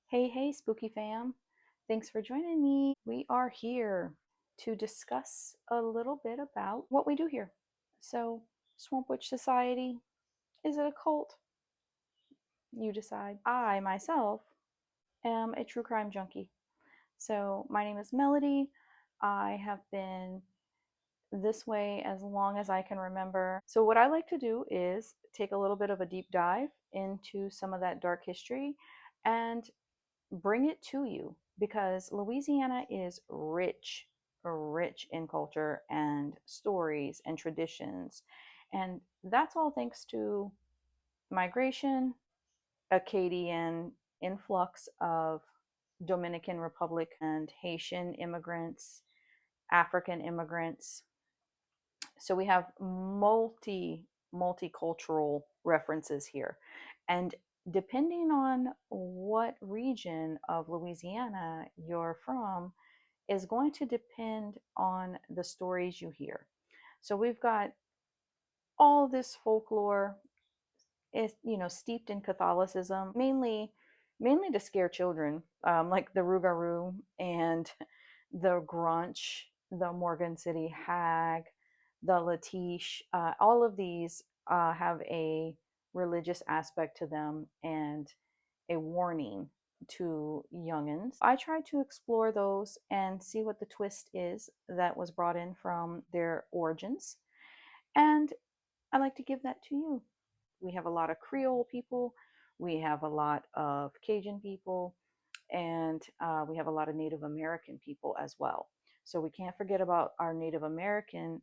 Hey, hey, spooky fam. Thanks for joining me. We are here to discuss a little bit about what we do here. So, Swamp Witch Society, is it a cult? You decide. I myself am a true crime junkie. So, my name is Melody. I have been this way as long as I can remember. So, what I like to do is take a little bit of a deep dive into some of that dark history and bring it to you because Louisiana is rich in culture and stories and traditions. And that's all thanks to migration, Acadian influx of Dominican Republic and Haitian immigrants, African immigrants. So we have multicultural references here. And depending on what region of Louisiana you're from is going to depend on the stories you hear. So we've got all this folklore is steeped in Catholicism, mainly to scare children, like the Rougarou and the Grunch, the Morgan City Hag, the Latish. All of these have a religious aspect to them and a warning to youngins. I try to explore those and see what the twist is that was brought in from their origins. And I like to give that to you. We have a lot of Creole people, we have a lot of Cajun people, and we have a lot of Native American people as well. So we can't forget about our Native American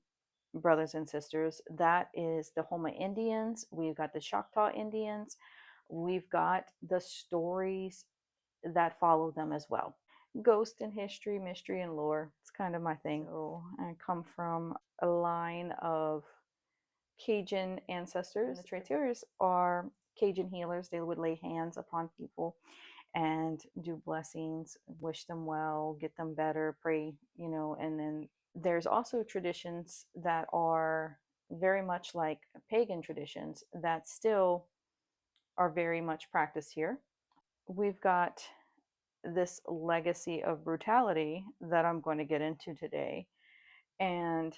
brothers and sisters. That is the Homa Indians, we've got the Choctaw Indians, we've got the stories that follow them as well. Ghost and history, mystery and lore. It's kind of my thing. So I come from a line of Cajun ancestors. The traiteurs are Cajun healers. They would lay hands upon people and do blessings, wish them well, get them better, pray, and then there's also traditions that are very much like pagan traditions that still are very much practiced here. We've got this legacy of brutality that I'm going to get into today. And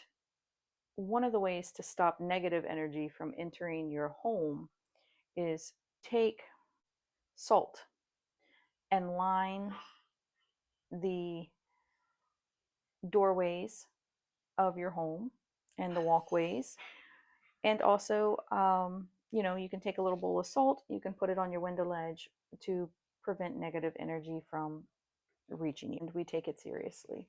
one of the ways to stop negative energy from entering your home is take salt and line the doorways of your home and the walkways. And also, you can take a little bowl of salt, you can put it on your window ledge to prevent negative energy from reaching you. And we take it seriously.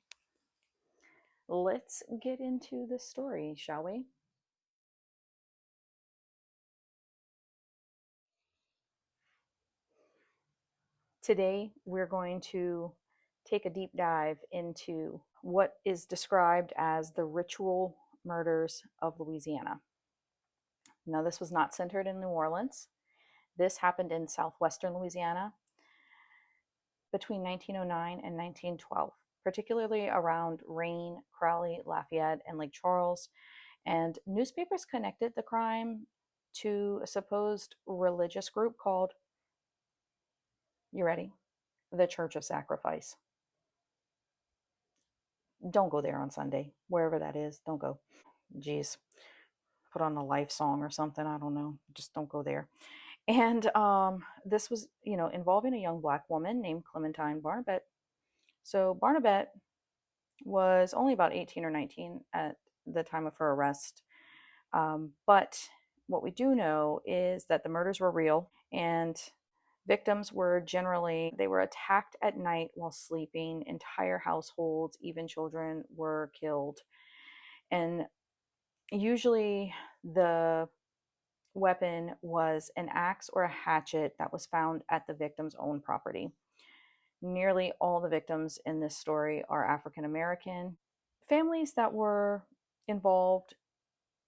Let's get into the story, shall we? Today, we're going to take a deep dive into what is described as the ritual murders of Louisiana. Now, this was not centered in New Orleans. This happened in southwestern Louisiana between 1909 and 1912, particularly around Rayne, Crowley, Lafayette, and Lake Charles. And newspapers connected the crime to a supposed religious group called, you ready? The Church of Sacrifice. Don't go there on Sunday, wherever that is. Don't go. Jeez, put on a life song or something. I don't know. Just don't go there. And this was, involving a young black woman named Clementine Barnabette. So Barnabette was only about 18 or 19 at the time of her arrest. But what we do know is that the murders were real and victims were generally they were attacked at night while sleeping. Entire households, even children, were killed. And usually the weapon was an axe or a hatchet that was found at the victim's own property. Nearly all the victims in this story are African American. Families that were involved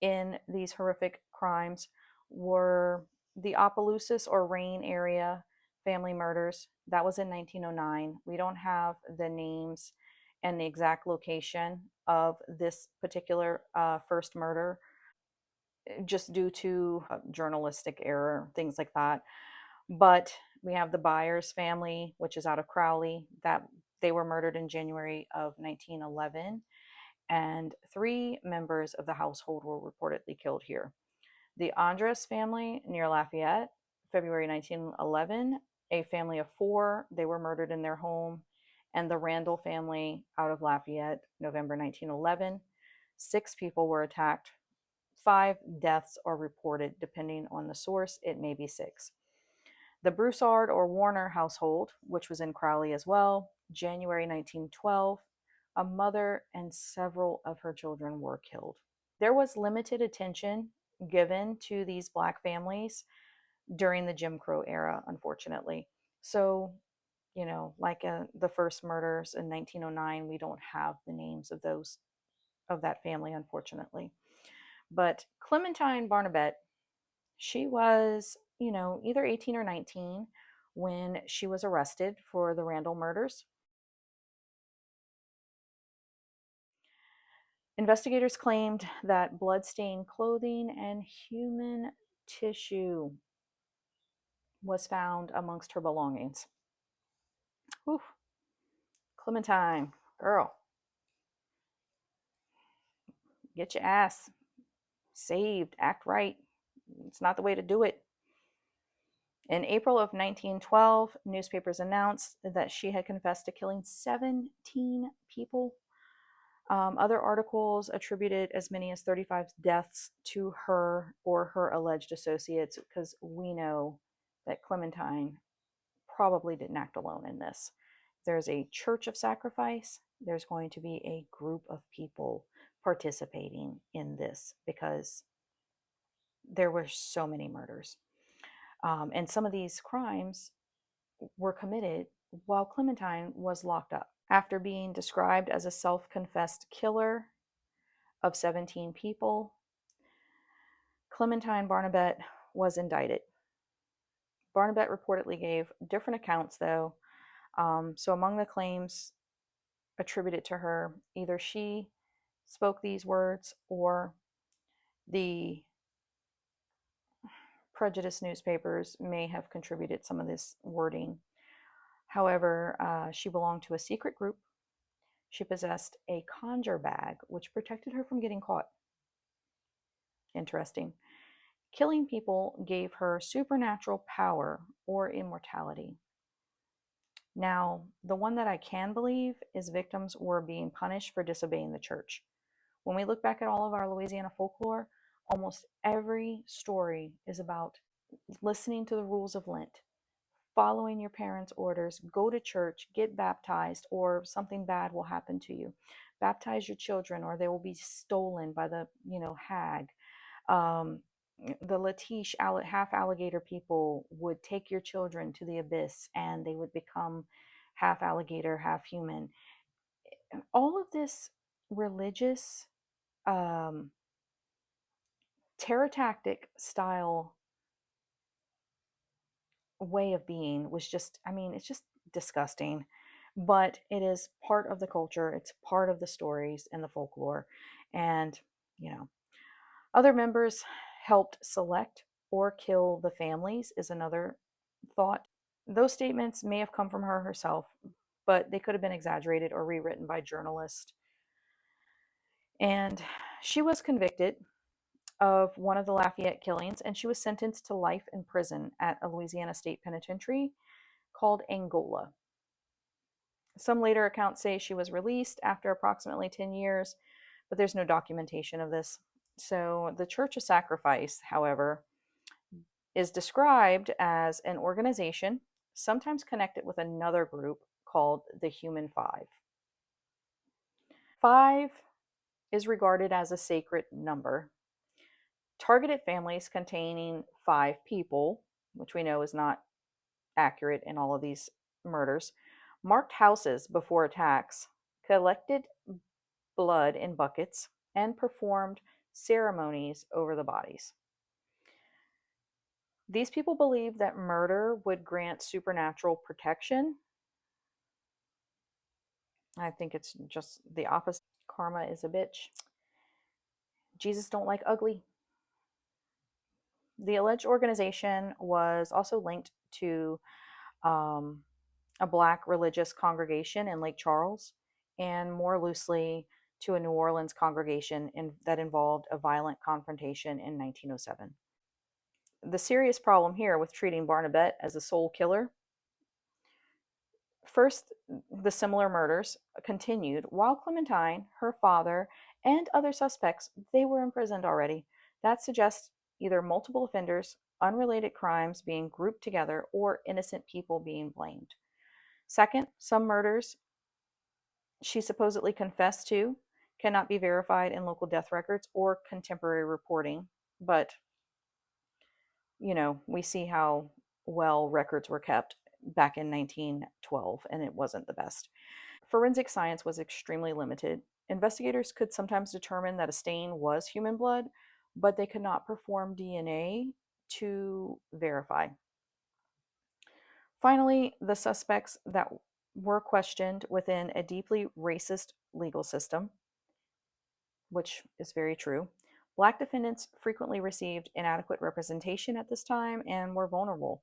in these horrific crimes were the Opelousas or Rayne area family murders. That was in 1909. We don't have the names and the exact location of this particular first murder, just due to journalistic error, things like that. But We have the Byers family, which is out of Crowley, that they were murdered in January of 1911, and 3 members of the household were reportedly killed here. The Andres family near Lafayette, February 1911, a family of 4, they were murdered in their home. And the Randall family out of Lafayette, November 1911, 6 people were attacked. 5 deaths are reported, depending on the source, it may be 6. The Broussard or Warner household, which was in Crowley as well, January 1912, a mother and several of her children were killed. There was limited attention given to these Black families during the Jim Crow era, unfortunately. So, like the first murders in 1909, we don't have the names of those of that family, unfortunately. But Clementine Barnabette, she was, either 18 or 19 when she was arrested for the Randall murders. Investigators claimed that blood-stained clothing and human tissue was found amongst her belongings. Whew. Clementine, girl, get your ass saved, act right. It's not the way to do it. In April of 1912, newspapers announced that she had confessed to killing 17 people. Other articles attributed as many as 35 deaths to her or her alleged associates, because we know that Clementine probably didn't act alone in this. There's a church of sacrifice. There's going to be a group of people participating in this because there were so many murders. And some of these crimes were committed while Clementine was locked up. After being described as a self confessed killer of 17 people, Clementine Barnabette was indicted. Barnabette reportedly gave different accounts, though. So, among the claims attributed to her, either she spoke these words or the prejudiced newspapers may have contributed some of this wording. However, she belonged to a secret group. She possessed a conjure bag, which protected her from getting caught. Interesting. Killing people gave her supernatural power or immortality. Now, the one that I can believe is victims were being punished for disobeying the church. When we look back at all of our Louisiana folklore, almost every story is about listening to the rules of Lent, following your parents' orders, go to church, get baptized, or something bad will happen to you. Baptize your children, or they will be stolen by the, hag. Um, the Latish half alligator people would take your children to the abyss and they would become half alligator, half human. All of this religious um, terror tactic style way of being was just, it's just disgusting. But it is part of the culture, it's part of the stories and the folklore. And, you know, other members helped select or kill the families, is another thought. Those statements may have come from her herself, but they could have been exaggerated or rewritten by journalists. And she was convicted of one of the Lafayette killings, and she was sentenced to life in prison at a Louisiana state penitentiary called Angola. Some later accounts say she was released after approximately 10 years, but there's no documentation of this. So the Church of Sacrifice, however, is described as an organization, sometimes connected with another group called the Human Five. 5 is regarded as a sacred number. Targeted families containing 5 people, which we know is not accurate in all of these murders, marked houses before attacks, collected blood in buckets, and performed ceremonies over the bodies. These people believed that murder would grant supernatural protection. I think it's just the opposite. Karma is a bitch. Jesus don't like ugly. The alleged organization was also linked to um, a Black religious congregation in Lake Charles, and more loosely to a New Orleans congregation that involved a violent confrontation in 1907. The serious problem here with treating Barnabette as a sole killer: first, the similar murders continued while Clementine, her father, and other suspects, they were imprisoned already. That suggests either multiple offenders, unrelated crimes being grouped together, or innocent people being blamed. Second, some murders she supposedly confessed to cannot be verified in local death records or contemporary reporting, but we see how well records were kept back in 1912, and it wasn't the best. Forensic science was extremely limited. Investigators could sometimes determine that a stain was human blood, but they could not perform DNA to verify. Finally, the suspects that were questioned within a deeply racist legal system, which is very true. Black defendants frequently received inadequate representation at this time and were vulnerable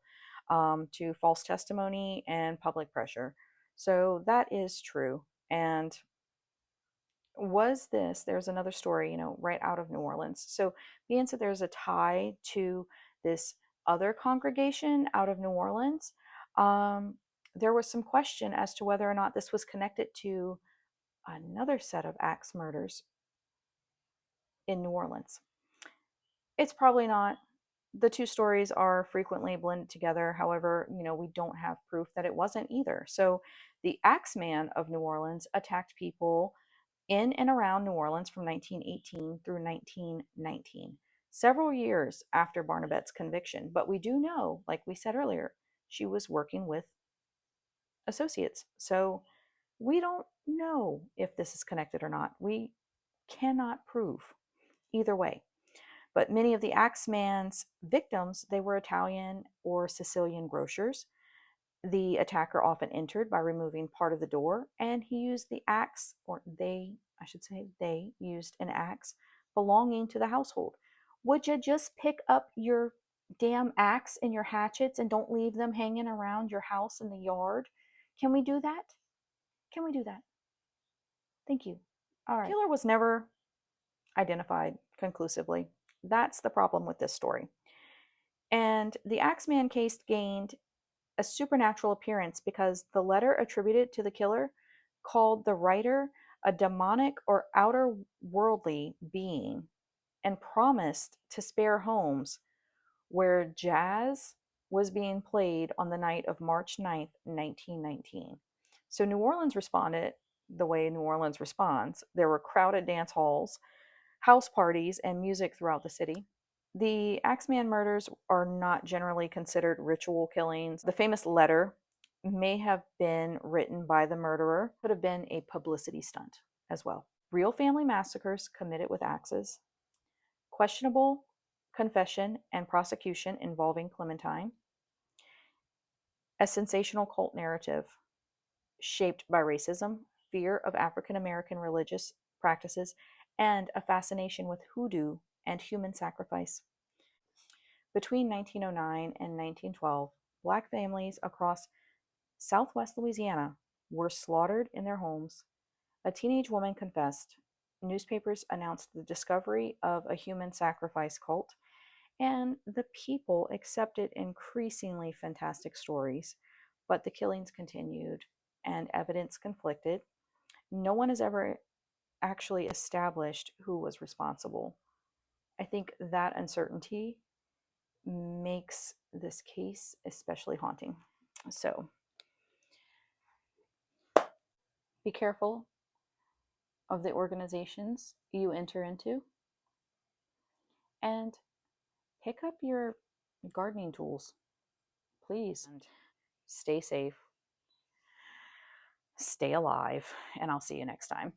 to false testimony and public pressure. So that is true. And there's another story, right out of New Orleans. So being that there's a tie to this other congregation out of New Orleans, um, there was some question as to whether or not this was connected to another set of axe murders in New Orleans. It's probably not. The two stories are frequently blended together. However, we don't have proof that it wasn't either. So the Axeman of New Orleans attacked people in and around New Orleans from 1918 through 1919, several years after Barnabette's conviction. But we do know, like we said earlier, she was working with associates. So we don't know if this is connected or not. We cannot prove either way. But many of the Axeman's victims, they were Italian or Sicilian grocers. The attacker often entered by removing part of the door, and he used the axe, or I should say, they used an axe belonging to the household. Would you just pick up your damn axe and your hatchets and don't leave them hanging around your house in the yard? Can we do that? Can we do that? Thank you. All right. Killer was never identified conclusively. That's the problem with this story. And the Axeman case gained a supernatural appearance because the letter attributed to the killer called the writer a demonic or outer worldly being and promised to spare homes where jazz was being played on the night of March 9th, 1919. So New Orleans responded the way New Orleans responds. There were crowded dance halls, house parties, and music throughout the city. The Axeman murders are not generally considered ritual killings. The famous letter may have been written by the murderer, could have been a publicity stunt as well. Real family massacres committed with axes, questionable confession and prosecution involving Clementine, a sensational cult narrative shaped by racism, fear of African American religious practices, and a fascination with hoodoo and human sacrifice. Between 1909 and 1912, Black families across southwest Louisiana were slaughtered in their homes. A teenage woman confessed. Newspapers announced the discovery of a human sacrifice cult, and the people accepted increasingly fantastic stories. But the killings continued, and evidence conflicted. No one has ever actually established who was responsible. I think that uncertainty makes this case especially haunting. So be careful of the organizations you enter into, and pick up your gardening tools, please. And stay safe, stay alive, and I'll see you next time.